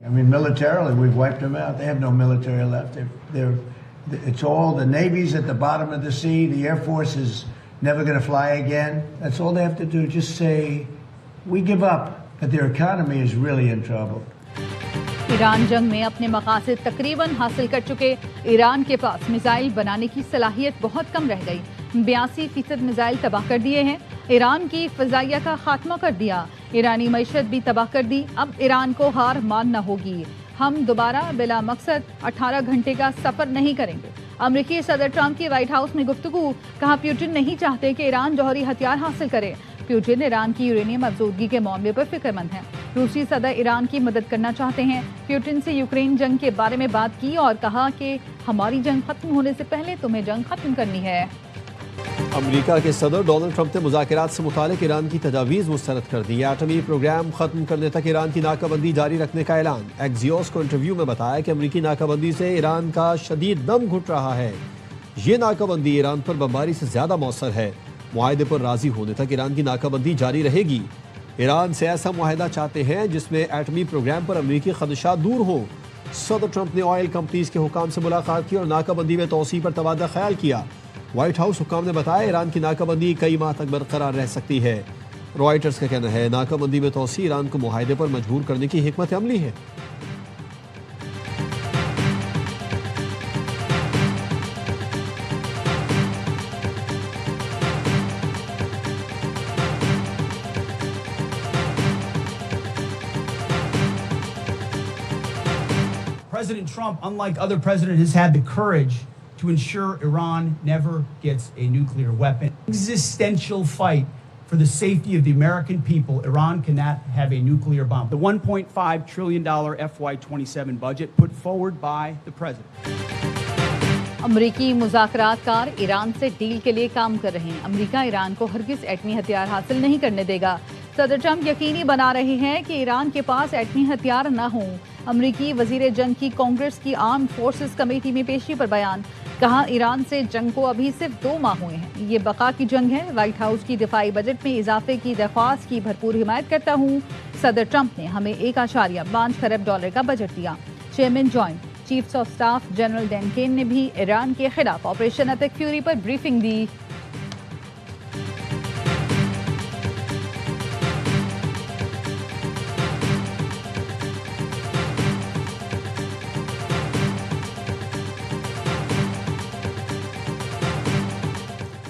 I mean, militarily, we've wiped them out. They have no military left. It's all the Navy's at the bottom of the sea. The Air Force is never going to fly again. That's all they have to do. Just say, we give up. But their economy is really in trouble. Iran जंग में अपने मकासद तकरीबन हासिल कर चुके। Iran के पास missile बनाने की सलाहियत बहुत कम रह गई। 82% मिसाइल तबाह कर दिए हैं। ईरान की फ़ज़ाइया का खात्मा कर दिया। ईरानी मईशत भी तबाह कर दी। अब ईरान को हार मानना होगी। हम दोबारा बिला मकसद 18 घंटे का सफ़र नहीं करेंगे। अमरीकी सदर ट्रंप की व्हाइट हाउस में गुफ्तगू। कहा, प्यूटिन नहीं चाहते कि ईरान जौहरी हथियार हासिल करे। प्यूटिन ईरान की यूरेनियम अफजोदगी के मामले पर फिक्रमंद हैं। रूसी सदर ईरान की मदद करना चाहते हैं। प्यूटिन से यूक्रेन जंग के बारे में बात की और कहा कि हमारी जंग खत्म होने से पहले तुम्हें जंग खत्म करनी है। अमेरिका के सदर डोनाल्ड ट्रंप ने मुज़ाकरात से मुतालिक ईरान की तजावीज़ मुस्तरद कर दी। एटमी प्रोग्राम खत्म करने तक ईरान की नाकाबंदी जारी रखने का ऐलान। एक्सियोस को इंटरव्यू में बताया कि अमेरिकी नाकाबंदी से ईरान का शदीद दम घुट रहा है। ये नाकाबंदी ईरान पर बमबारी से ज़्यादा मौसर है। मुआहदे पर राजी होने तक ईरान की नाकाबंदी जारी रहेगी। ईरान से ऐसा मुआहदा चाहते हैं जिसमें एटमी प्रोग्राम पर अमेरिकी खदशात दूर हो। सदर ट्रंप ने ऑयल कंपनीज के हुकाम से मुलाकात की और नाकाबंदी में तोसी पर तबादला ख्याल किया। व्हाइट हाउस हुकाम ने बताया ईरान की नाकाबंदी कई माह तक बरकरार रह सकती है। रॉयटर्स का कहना है नाकाबंदी में तोसी ईरान को मुआहदे पर मजबूर करने की हिकमत अमली है। President Trump, unlike other presidents, has had the courage to ensure Iran never gets a nuclear weapon. Existential fight for the safety of the American people. Iran cannot have a nuclear bomb. The $1.5 trillion FY27 budget put forward by the president. अमरीकी मुज़ाकरातकार Iran से deal के लिए काम कर रहे हैं। अमरीका Iran को हरगिज़ एटमी हथियार हासिल नहीं करने देगा। सदर ट्रंप यकीनी बना रहे हैं कि ईरान के पास एटमी हथियार न हों। अमरीकी वज़ीर जंग की कांग्रेस की आर्म फोर्सेस कमेटी में पेशी पर बयान। कहा, ईरान से जंग को अभी सिर्फ 2 माह हुए हैं। ये बका की जंग है। व्हाइट हाउस की दिफाई बजट में इजाफे की दरख्वास्त की भरपूर हिमायत करता हूँ। सदर ट्रंप ने हमें $1.5 खरब का बजट दिया। Chairman joint chiefs of staff general Dan Caine ने भी ईरान के खिलाफ ऑपरेशन एपिक फ्यूरी पर ब्रीफिंग दी।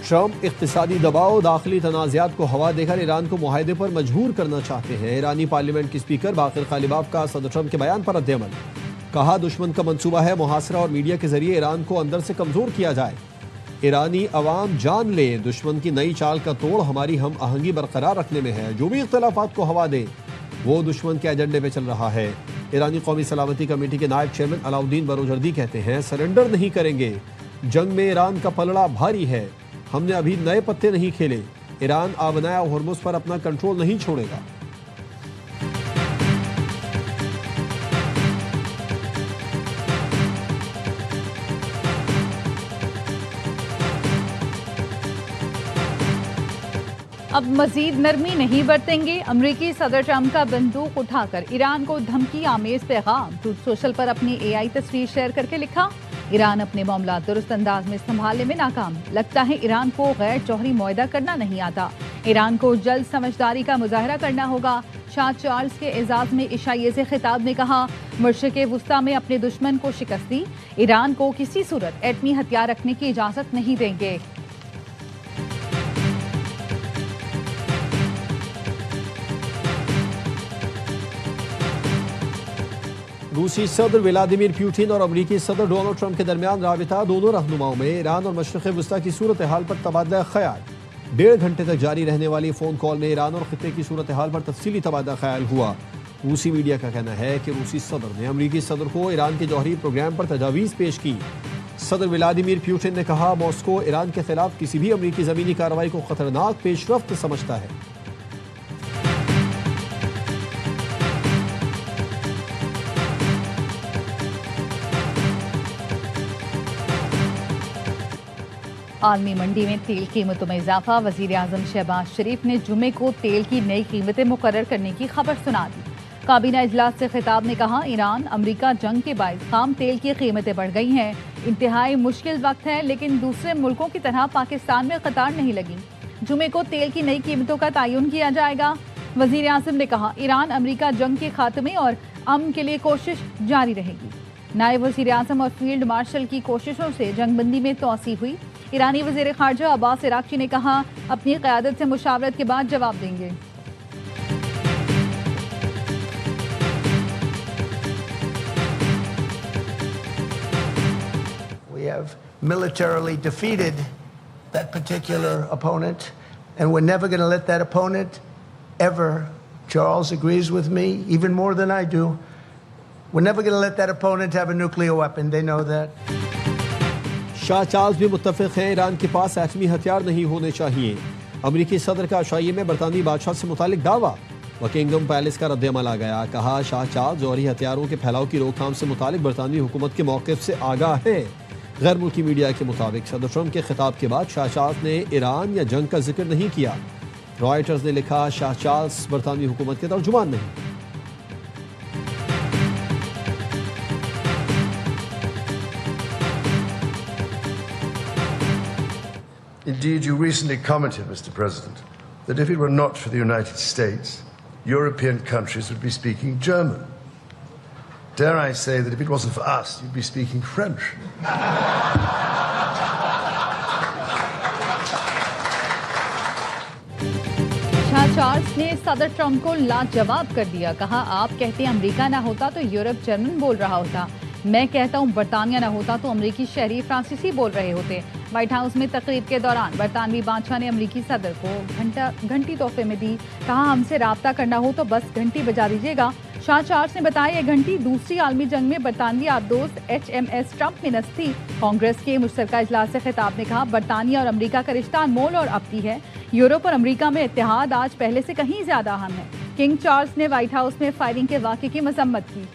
ट्रंप इक़्तिसादी दबाव दाखिली तनाज़ात को हवा देकर ईरान को मुआहदे पर मजबूर करना चाहते हैं। ईरानी पार्लियामेंट की स्पीकर बाक़िर कालिबाफ का सदर ट्रंप के बयान पर रद्द-ए-अमल। कहा, दुश्मन का मंसूबा है मुहासरा और मीडिया के जरिए ईरान को अंदर से कमज़ोर किया जाए। ईरानी अवाम जान ले दुश्मन की नई चाल का तोड़ हमारी हम आहंगी बरकरार रखने में है। जो भी इख्तलाफात को हवा दे वो दुश्मन के एजेंडे पे चल रहा है। ईरानी कौमी सलामती कमेटी के नायब चेयरमैन अलाउद्दीन बरोजर्दी कहते हैं, सरेंडर नहीं करेंगे। जंग में ईरान का पलड़ा भारी है। हमने अभी नए पत्ते नहीं खेले। ईरान आबनाया और हुर्मुज़ पर अपना कंट्रोल नहीं छोड़ेगा। अब मजीद नरमी नहीं बरतेंगे। अमरीकी सदर ट्रंप का बंदूक उठाकर ईरान को धमकी आमेज पैगाम। ट्रूथ सोशल पर अपनी AI तस्वीर शेयर करके लिखा, ईरान अपने मामला दुरुस्त अंदाज में संभालने में नाकाम। लगता है ईरान को गैर जौहरी मुआहदा करना नहीं आता। ईरान को जल्द समझदारी का मुजाहरा करना होगा। शाह चार्ल्स के एजाज में इशाइये से खिताब में कहा, मशरिक़ वुस्ता में अपने दुश्मन को शिकस्त दी। ईरान को किसी सूरत एटमी हथियार रखने की इजाज़त नहीं देंगे। रूसी सदर व्लादिमीर पुतिन और अमरीकी सदर डोनाल्ड ट्रंप के दरमियान राबिता। दोनों रहनुमाओं में ईरान और मशरिक़ वुस्ता की सूरत हाल पर तबादला ख्याल। 1.5 घंटे तक जारी रहने वाली फ़ोन कॉल में ईरान और खित्ते की सूरत हाल पर तफसीली तबादला ख्याल हुआ। रूसी मीडिया का कहना है कि रूसी सदर ने अमरीकी सदर को ईरान के जौहरी प्रोग्राम पर तजावीज़ पेश की। सदर व्लादिमीर पुतिन ने कहा, मॉस्को ईरान के खिलाफ किसी भी अमरीकी ज़मीनी कार्रवाई को खतरनाक पेशरफ्त समझता है। आलमी मंडी में तेल कीमतों में इजाफा। वजीर आजम शहबाज शरीफ ने जुमे को तेल की नई कीमतें मुकर्रर करने की खबर सुना दी। काबीना इजलास से खिताब में कहा, ईरान अमरीका जंग के बायस खाम तेल की कीमतें बढ़ गई हैं। इंतहाई मुश्किल वक्त है, लेकिन दूसरे मुल्कों की तरह पाकिस्तान में कतार नहीं लगी। जुमे को तेल की नई कीमतों का तयन किया जाएगा। वजीर आजम ने कहा, ईरान अमरीका जंग के खात्मे और अमन के लिए कोशिश जारी रहेगी। नायब वजीर आजम और फील्ड मार्शल की कोशिशों से जंगबंदी में तोसी हुई। ईरानी वजीर खारजा अब्बास इराक्ची ने कहा, अपनी क़यादत से मुशावरत के बाद जवाब देंगे। We have militarily defeated that particular opponent, and we're never going to let that opponent ever. Charles agrees with me even more than I do. We're never going to let that opponent have a nuclear weapon. They know that. Shah Charles भी मुत्तफिक हैं, Iran के पास एटमी हथियार नहीं होने चाहिए। अमरीकी सदर का शाही में बरतानवी बादशाह से मुतालिक दावा। बकिंगम पैलेस का रद्दअमल आ गया। कहा, शाह चार्ल्स जौहरी हथियारों के फैलाव की रोकथाम से मुतालिक बरतानवी हुकूमत के मौक़िफ़ से आगाह है। गैर मुल्की मीडिया के मुताबिक सदर ट्रंप के खिताब के बाद शाह चार्ल्स ने ईरान या जंग का जिक्र नहीं किया। रॉयटर्स ने लिखा, शाह चार्ल्स बरतानवी हुकूमत के तर्जुमान नहीं। Indeed, you recently commented, Mr. President, that if it were not for the United States, European countries would be speaking German. Dare I say that if it wasn't for us, you'd be speaking French. Shah Charles ने सदर Trump को लाजवाब कर दिया। कहा, आप कहते हैं अमेरिका ना होता तो यूरोप जर्मन बोल रहा होता, मैं कहता हूँ बरतानिया ना होता तो अमेरिकी शहरी फ्रांसीसी बोल रहे होते। व्हाइट हाउस में तकरीब के दौरान बरतानवी बादशाह ने अमेरिकी सदर को घंटी तोहफे में दी। कहा, हमसे राब्ता करना हो तो बस घंटी बजा दीजिएगा। शाह चार्ल्स ने बताया, यह घंटी दूसरी आलमी जंग में बरतानवी आबदोस्त HMS ट्रंप में नस्ब थी। कांग्रेस के मुश्तरका इजलास से खिताब में कहा, बरतानिया और अमेरिका का रिश्ता अनमोल और अबदी है। यूरोप और अमेरिका में इत्तेहाद आज पहले से कहीं ज्यादा अहम है। किंग चार्ल्स ने व्हाइट हाउस में फायरिंग के वाक़े की मजम्मत की।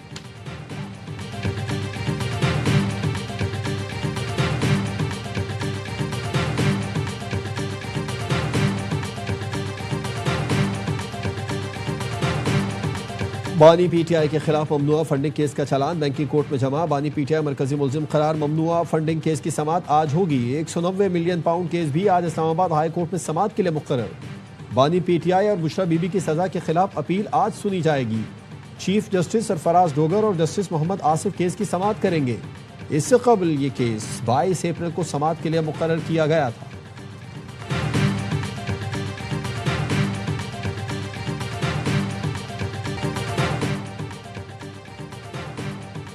बानी PTI के खिलाफ ममनुआ फंडिंग केस का चालान बैंकिंग कोर्ट में जमा। बानी PTI मरकजी मुलजिम करार। ममनुआ फंडिंग केस की समाअत आज होगी। 190 मिलियन पाउंड केस भी आज इस्लामाबाद हाई कोर्ट में समाअत के लिए मुकर्रर। बानी PTI और बुशरा बीबी की सजा के खिलाफ अपील आज सुनी जाएगी। चीफ जस्टिस सरफराज डोगर और जस्टिस मोहम्मद आसिफ केस की समाअत करेंगे। इससे कबल ये केस 22 अप्रैल को समाअत के लिए मुकर्रर किया गया था।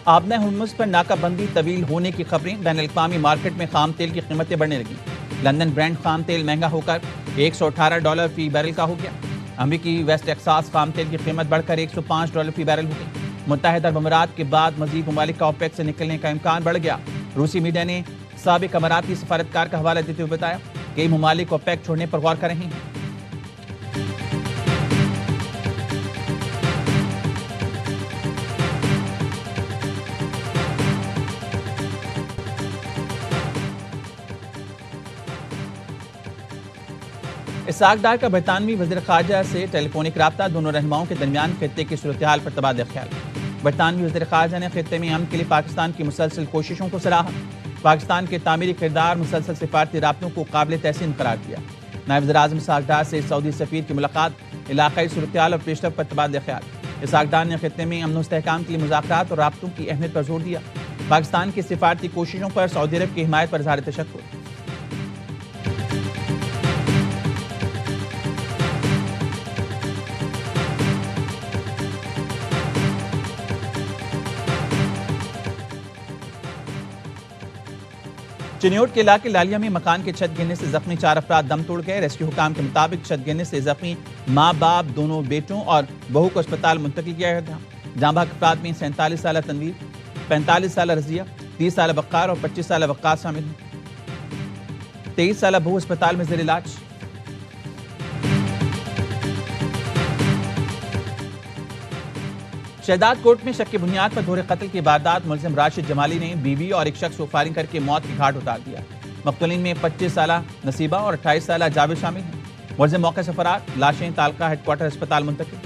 आबना हुर्मुज़ पर नाकाबंदी तवील होने की खबरें। बैनुल-अक़वामी मार्केट में खाम तेल की कीमतें बढ़ने लगी। लंदन ब्रांड खाम तेल महंगा होकर $118 फी बैरल का हो गया। अमरीकी वेस्ट टेक्सास खाम तेल की कीमत बढ़कर $105 फी बैरल हो गई। मुत्तहिदा अरब अमीरात के बाद मजीद ममालिक का ओपेक से निकलने का इम्कान बढ़ गया। रूसी मीडिया ने साबिक अमाराती सफारतकार का हवाला देते हुए बताया, कई ममालिक ओपेक छोड़ने पर गौर कर रहे हैं। इसहाक डार का बरतानवी वज़ीर ख़ारजा से टेलीफोनिक रब्ता। दोनों रहनुमाओं के दरमियान खित्ते की सूरत हाल पर तबादला ख्याल। बरतानवी वज़ीर ख़ारजा ने खित्ते में अमन के लिए पाकिस्तान की मुसलसल कोशिशों को सराहा। पाकिस्तान के तामीरी किरदार मुसलसल सिफारती राब्तों को काबिल तहसीन करार दिया। नायब वज़ीर आज़म इसहाक डार से सऊदी सफ़ीर की मुलाकात, इलाक़ाई सूरत हाल और पेशरफ़्त पर तबादला ख्याल। इसहाक डार ने खित्ते में अमन इस्तेहकाम के लिए मुज़ाकरात और राब्तों की अहमियत पर जोर दिया। पाकिस्तान की सिफारती कोशिशों पर सऊदी अरब की हिमायत पर इज़हार तशक्कुर। चिन्योट के इलाके लालिया में मकान के छत गिरने से जख्मी 4 अफराद दम तोड़ गए। रेस्क्यू हुकाम के मुताबिक छत गिरने से जख्मी माँ बाप, दोनों बेटों और बहू को अस्पताल मुंतकिल किया गया था। जाँ बहक अफराद में 47 साल तनवीर, 45 साल रजिया, 30 साल वक़ार और 25 साल वक़ास शामिल हैं। 23 साल बहू अस्पताल में ज़ेर इलाज। शहदाद कोर्ट में शक की बुनियाद पर दोहरे कत्ल की वारदात। मुलजिम राशिद जमाली ने बीवी और एक शख्स को फायरिंग करके मौत की घाट उतार दिया। मकतूलीन में 25 साला नसीबा और 28 साला जावेद शामिल हैं। मुलज़िम मौके से फरार, लाशें तालका हेडक्वार्टर अस्पताल मुंतकिल।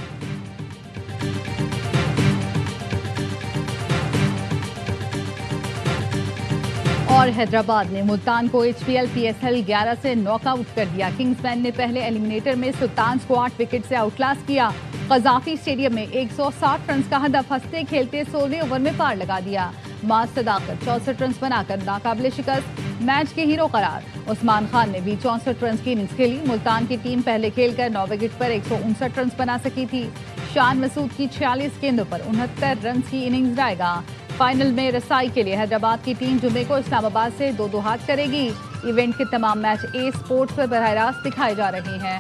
और हैदराबाद ने मुल्तान को HPL PSL 11 से नॉकआउट कर दिया। किंग्समैन ने पहले एलिमिनेटर में सुल्तान्स को 8 विकेट से आउटक्लास किया। कजाफी स्टेडियम में 160 रन का हदफ हंसते खेलते 16वें ओवर में पार लगा दिया। माज सदाकत 64 रन बनाकर नाकाबिले शिकस्त, मैच के हीरो करार। उस्मान खान ने भी 64 रन की इनिंग्स खेली। मुल्तान की टीम पहले खेलकर 9 विकेट पर 159 रन बना सकी थी। शान मसूद की 46 गेंदों पर 69 रन की इनिंग्स जाएगा। फाइनल में रसाई के लिए हैदराबाद की टीम जुमे को इस्लामाबाद से 2-2 हाथ करेगी। इवेंट के तमाम मैच A स्पोर्ट्स पर बराह रास्त दिखाए जा रहे हैं।